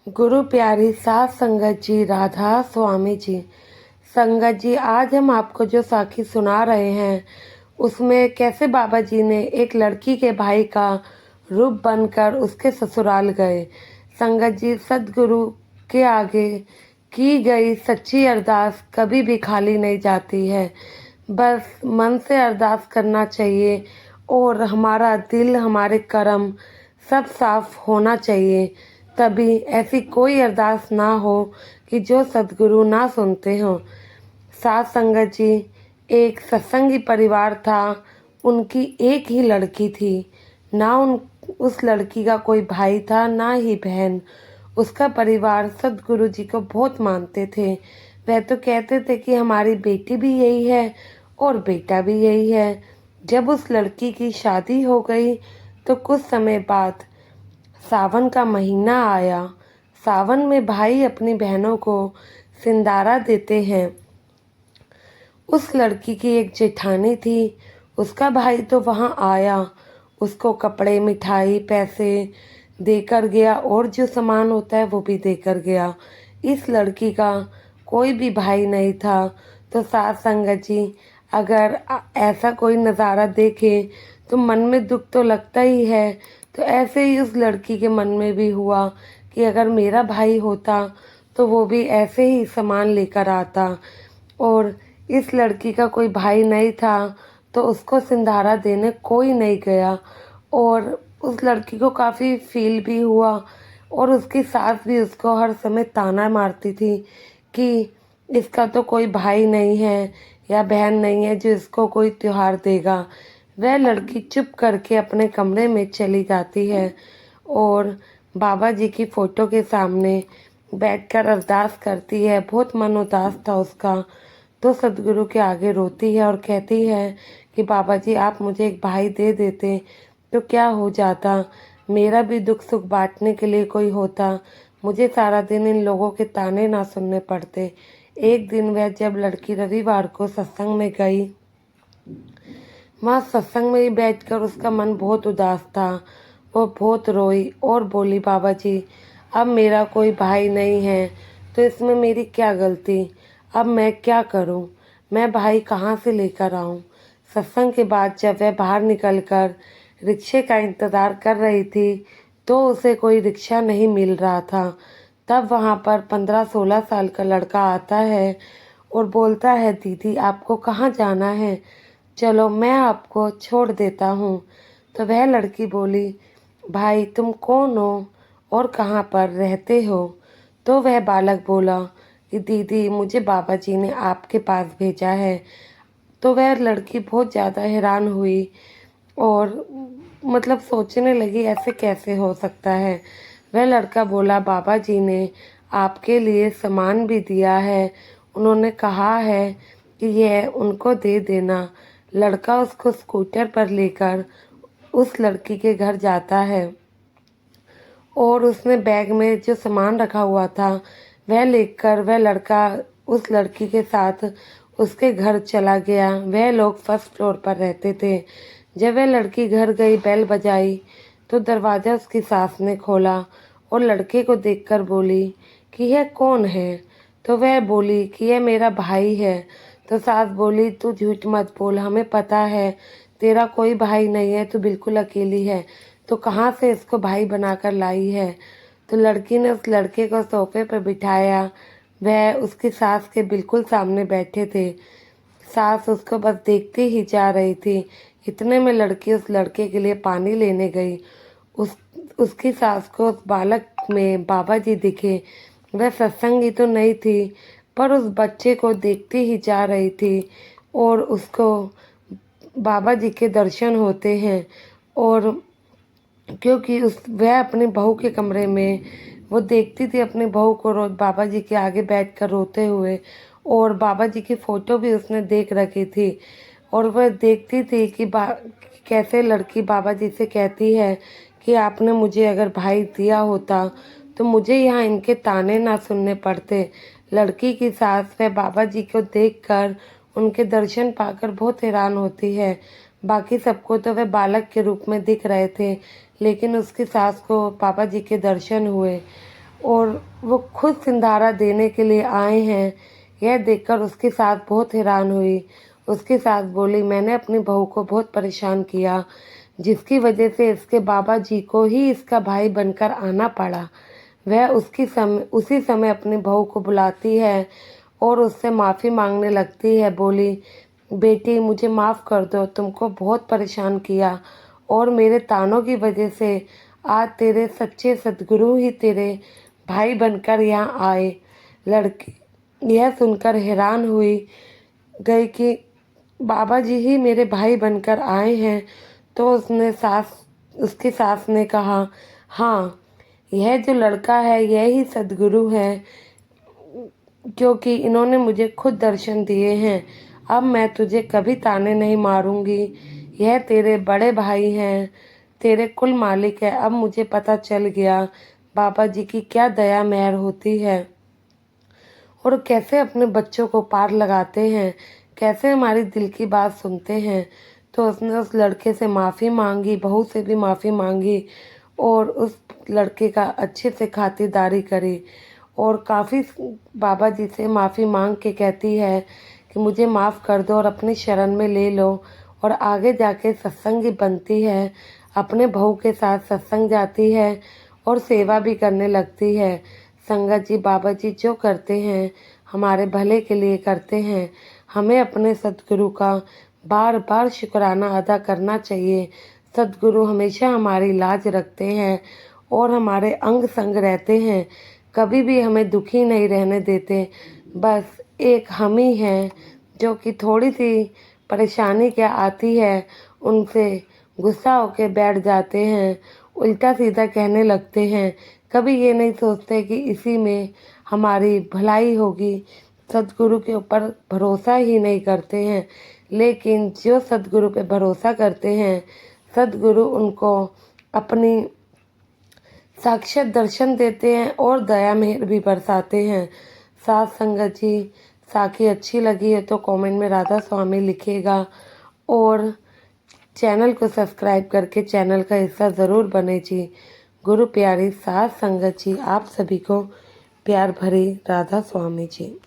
गुरु प्यारी सात संगत जी, राधा स्वामी जी। संगत जी, आज हम आपको जो साखी सुना रहे हैं उसमें कैसे बाबा जी ने एक लड़की के भाई का रूप बनकर उसके ससुराल गए। संगत जी, सदगुरु के आगे की गई सच्ची अरदास कभी भी खाली नहीं जाती है। बस मन से अरदास करना चाहिए और हमारा दिल, हमारे कर्म सब साफ होना चाहिए। तभी ऐसी कोई अरदास ना हो कि जो सदगुरु ना सुनते हों। सात संगत जी, एक सत्संगी परिवार था। उनकी एक ही लड़की थी। ना उस लड़की का कोई भाई था, ना ही बहन। उसका परिवार सदगुरु जी को बहुत मानते थे। वह तो कहते थे कि हमारी बेटी भी यही है और बेटा भी यही है। जब उस लड़की की शादी हो गई तो कुछ समय बाद सावन का महीना आया। सावन में भाई अपनी बहनों को सिंदारा देते हैं। उस लड़की की एक जेठानी थी, उसका भाई तो वहाँ आया। उसको कपड़े, मिठाई, पैसे देकर गया और जो सामान होता है वो भी देकर गया। इस लड़की का कोई भी भाई नहीं था। तो सात संगत जी, अगर ऐसा कोई नज़ारा देखे तो मन में दुख तो लगता ही है। तो ऐसे ही उस लड़की के मन में भी हुआ कि अगर मेरा भाई होता तो वो भी ऐसे ही सामान लेकर आता। और इस लड़की का कोई भाई नहीं था तो उसको सिंधारा देने कोई नहीं गया। और उस लड़की को काफ़ी फील भी हुआ और उसकी सास भी उसको हर समय ताना मारती थी कि इसका तो कोई भाई नहीं है या बहन नहीं है जो इसको कोई त्योहार देगा। वह लड़की चुप करके अपने कमरे में चली जाती है और बाबा जी की फ़ोटो के सामने बैठकर अरदास करती है। बहुत मन उदास था उसका। तो सदगुरु के आगे रोती है और कहती है कि बाबा जी, आप मुझे एक भाई दे देते तो क्या हो जाता। मेरा भी दुख सुख बांटने के लिए कोई होता। मुझे सारा दिन इन लोगों के ताने ना सुनने पड़ते। एक दिन वह जब लड़की रविवार को सत्संग में गई, वहाँ सत्संग में ही बैठकर उसका मन बहुत उदास था। वो बहुत रोई और बोली, बाबा जी, अब मेरा कोई भाई नहीं है तो इसमें मेरी क्या गलती। अब मैं क्या करूं? मैं भाई कहाँ से लेकर आऊं? सत्संग के बाद जब वह बाहर निकलकर रिक्शे का इंतज़ार कर रही थी तो उसे कोई रिक्शा नहीं मिल रहा था। तब वहाँ पर 15-16 साल का लड़का आता है और बोलता है, दीदी आपको कहाँ जाना है? चलो मैं आपको छोड़ देता हूँ। तो वह लड़की बोली, भाई तुम कौन हो और कहाँ पर रहते हो? तो वह बालक बोला कि दीदी, मुझे बाबा जी ने आपके पास भेजा है। तो वह लड़की बहुत ज़्यादा हैरान हुई और मतलब सोचने लगी ऐसे कैसे हो सकता है। वह लड़का बोला, बाबा जी ने आपके लिए सामान भी दिया है, उन्होंने कहा है कि यह उनको दे देना। लड़का उसको स्कूटर पर लेकर उस लड़की के घर जाता है और उसने बैग में जो सामान रखा हुआ था वह लेकर वह लड़का उस लड़की के साथ उसके घर चला गया। वह लोग फर्स्ट फ्लोर पर रहते थे। जब वह लड़की घर गई, बेल बजाई तो दरवाज़ा उसकी सास ने खोला और लड़के को देखकर बोली कि यह कौन है? तो वह बोली कि यह मेरा भाई है। तो सास बोली, तू झूठ मत बोल, हमें पता है तेरा कोई भाई नहीं है, तू बिल्कुल अकेली है, तो कहाँ से इसको भाई बनाकर लाई है? तो लड़की ने उस लड़के को सोफे पर बिठाया। वह उसकी सास के बिल्कुल सामने बैठे थे। सास उसको बस देखती ही जा रही थी। इतने में लड़की उस लड़के के लिए पानी लेने गई। उसकी सास को उस बालक में बाबा जी दिखे। वह सत्संगी तो नहीं थी पर उस बच्चे को देखती ही जा रही थी और उसको बाबा जी के दर्शन होते हैं। और क्योंकि वह अपनी बहू के कमरे में वो देखती थी अपनी बहू को रोज बाबा जी के आगे बैठकर रोते हुए, और बाबा जी की फ़ोटो भी उसने देख रखी थी। और वह देखती थी कि कैसे लड़की बाबा जी से कहती है कि आपने मुझे अगर भाई दिया होता तो मुझे यहाँ इनके ताने ना सुनने पड़ते। लड़की की सास वह बाबा जी को देखकर, उनके दर्शन पाकर बहुत हैरान होती है। बाकी सबको तो वह बालक के रूप में दिख रहे थे, लेकिन उसकी सास को बाबा जी के दर्शन हुए और वो खुद सिंधारा देने के लिए आए हैं। यह देखकर उसकी सास बहुत हैरान हुई। उसकी सास बोली, मैंने अपनी बहू को बहुत परेशान किया, जिसकी वजह से इसके बाबा जी को ही इसका भाई बनकर आना पड़ा। वह उसी समय अपनी बहू को बुलाती है और उससे माफ़ी मांगने लगती है। बोली, बेटी मुझे माफ़ कर दो, तुमको बहुत परेशान किया और मेरे तानों की वजह से आज तेरे सच्चे सद्गुरु ही तेरे भाई बनकर यहाँ आए। लड़की यह सुनकर हैरान हुई गई कि बाबा जी ही मेरे भाई बनकर आए हैं। तो उसकी सास ने कहा, हाँ, यह जो लड़का है यह ही सद्गुरु है, क्योंकि इन्होंने मुझे खुद दर्शन दिए हैं। अब मैं तुझे कभी ताने नहीं मारूंगी। यह तेरे बड़े भाई हैं, तेरे कुल मालिक है। अब मुझे पता चल गया बाबा जी की क्या दया मेहर होती है और कैसे अपने बच्चों को पार लगाते हैं, कैसे हमारी दिल की बात सुनते हैं। तो उसने उस लड़के से माफ़ी मांगी, बहू से भी माफ़ी मांगी और उस लड़के का अच्छे से खातिरदारी करी और काफ़ी बाबा जी से माफ़ी मांग के कहती है कि मुझे माफ़ कर दो और अपनी शरण में ले लो। और आगे जाके सत्संगी बनती है, अपने बहू के साथ सत्संग जाती है और सेवा भी करने लगती है। संगत जी, बाबा जी जो करते हैं हमारे भले के लिए करते हैं। हमें अपने सद्गुरु का बार बार शुक्राना अदा करना चाहिए। सद्गुरु हमेशा हमारी लाज रखते हैं और हमारे अंग संग रहते हैं, कभी भी हमें दुखी नहीं रहने देते। बस एक हम ही हैं जो कि थोड़ी सी परेशानी क्या आती है उनसे गुस्सा होकर बैठ जाते हैं, उल्टा सीधा कहने लगते हैं। कभी ये नहीं सोचते कि इसी में हमारी भलाई होगी। सद्गुरु के ऊपर भरोसा ही नहीं करते हैं। लेकिन जो सद्गुरु पे भरोसा करते हैं, सद्गुरु उनको अपनी साक्षात दर्शन देते हैं और दया मेहर भी बरसाते हैं। साथ संगत जी, साखी अच्छी लगी है तो कमेंट में राधा स्वामी लिखिएगा और चैनल को सब्सक्राइब करके चैनल का हिस्सा ज़रूर बने जी। गुरु प्यारी साथ संगत जी, आप सभी को प्यार भरी राधा स्वामी जी।